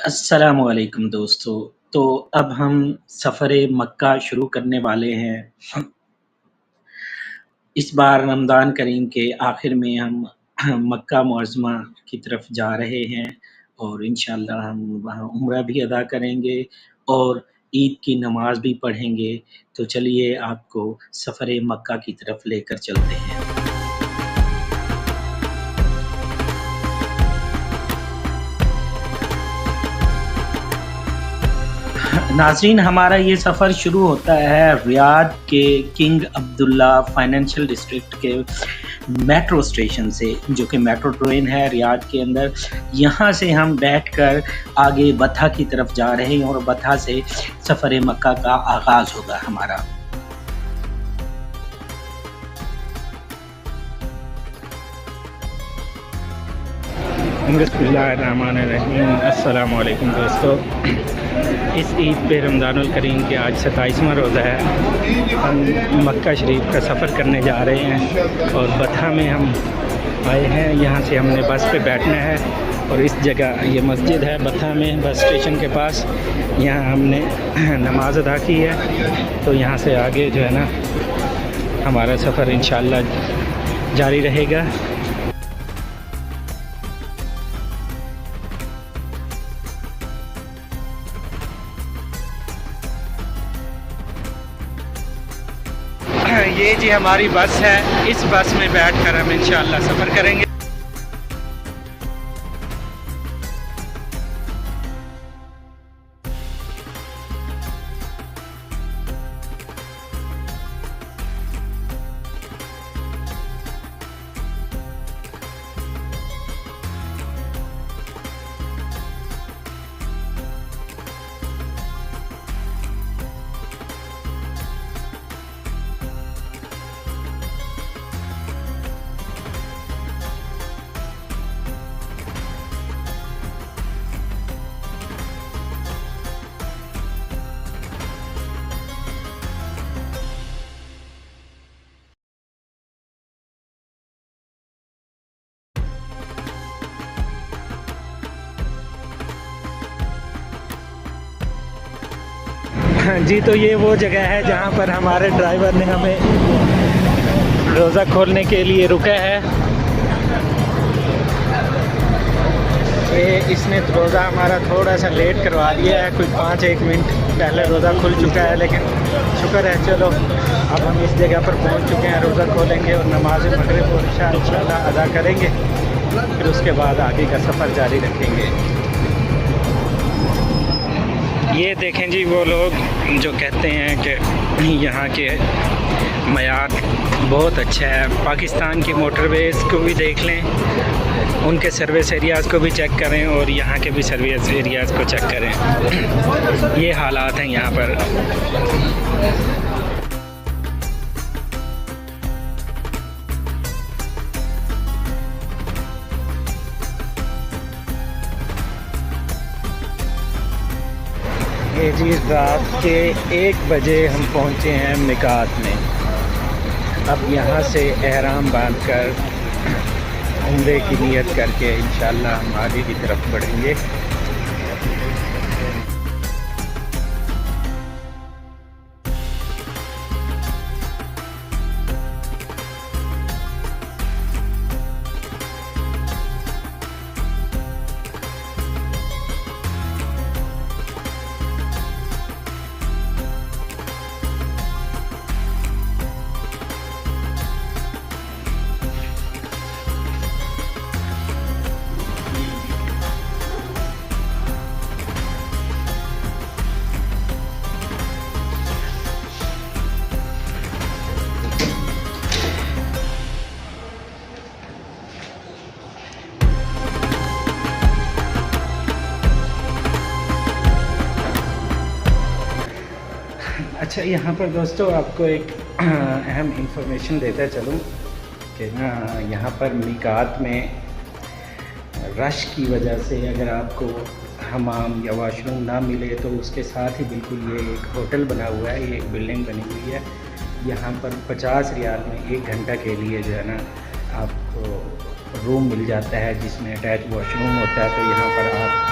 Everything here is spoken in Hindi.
अस्सलाम वालेकुम दोस्तों। तो अब हम सफ़र मक्का शुरू करने वाले हैं। इस बार रमज़ान करीम के आखिर में हम मक्का मुअज़्ज़मा की तरफ जा रहे हैं और इंशाअल्लाह हम वहाँ उम्रा भी अदा करेंगे और ईद की नमाज़ भी पढ़ेंगे। तो चलिए आपको सफ़र मक्का की तरफ लेकर चलते हैं। नाज़रीन, हमारा ये सफ़र शुरू होता है रियाद के किंग अब्दुल्ला फाइनेंशियल डिस्ट्रिक्ट के मेट्रो स्टेशन से, जो कि मेट्रो ट्रेन है रियाद के अंदर। यहाँ से हम बैठकर आगे बथा की तरफ जा रहे हैं और बथा से सफ़र मक्का का आगाज़ होगा हमारा। बिस्मिल्लाहिर्रहमानिर्रहीम। अस्सलाम वालेकुम दोस्तों। इस ईद पे रमज़ानुल करीम के आज 27वां रोज़ा है। हम मक्का शरीफ का सफ़र करने जा रहे हैं और बथा में हम आए हैं। यहाँ से हमने बस पे बैठना है और इस जगह ये मस्जिद है बथा में, बस स्टेशन के पास। यहाँ हमने नमाज अदा की है। तो यहाँ से आगे जो है ना हमारा सफ़र इंशाअल्लाह जारी रहेगा। ये जी हमारी बस है। इस बस में बैठकर हम इंशाअल्लाह सफ़र करेंगे। जी, तो ये वो जगह है जहाँ पर हमारे ड्राइवर ने हमें रोज़ा खोलने के लिए रुका है। इसने रोज़ा हमारा थोड़ा सा लेट करवा दिया है, कोई 5-1 मिनट पहले रोज़ा खुल चुका है, लेकिन शुक्र है चलो अब हम इस जगह पर पहुँच चुके हैं। रोज़ा खोलेंगे और नमाज मगरिब और इशा इंशाअल्लाह अदा करेंगे, फिर उसके बाद आगे का सफ़र जारी रखेंगे। ये देखें जी, वो लोग जो कहते हैं कि यहाँ के मयार बहुत अच्छा है। पाकिस्तान की मोटरवेज़ को भी देख लें, उनके सर्विस एरियाज़ को भी चेक करें और यहाँ के भी सर्विस एरियाज़ को चेक करें। ये हालात हैं यहाँ पर। ये जी रात के 1 बजे हम पहुँचे हैं मिकात में। अब यहाँ से एहराम बांधकर उम्रे की नियत करके इंशाअल्लाह हम आगे की तरफ बढ़ेंगे। अच्छा, यहाँ पर दोस्तों आपको एक अहम इंफॉर्मेशन देता चलूँ कि ना यहाँ पर मिकात में रश की वजह से अगर आपको हमाम या वाशरूम ना मिले तो उसके साथ ही बिल्कुल ये एक होटल बना हुआ है, ये एक बिल्डिंग बनी हुई है। यहाँ पर 50 रियाल में 1 घंटा के लिए जो है ना आपको रूम मिल जाता है जिसमें अटैच वॉशरूम होता है। तो यहाँ पर आप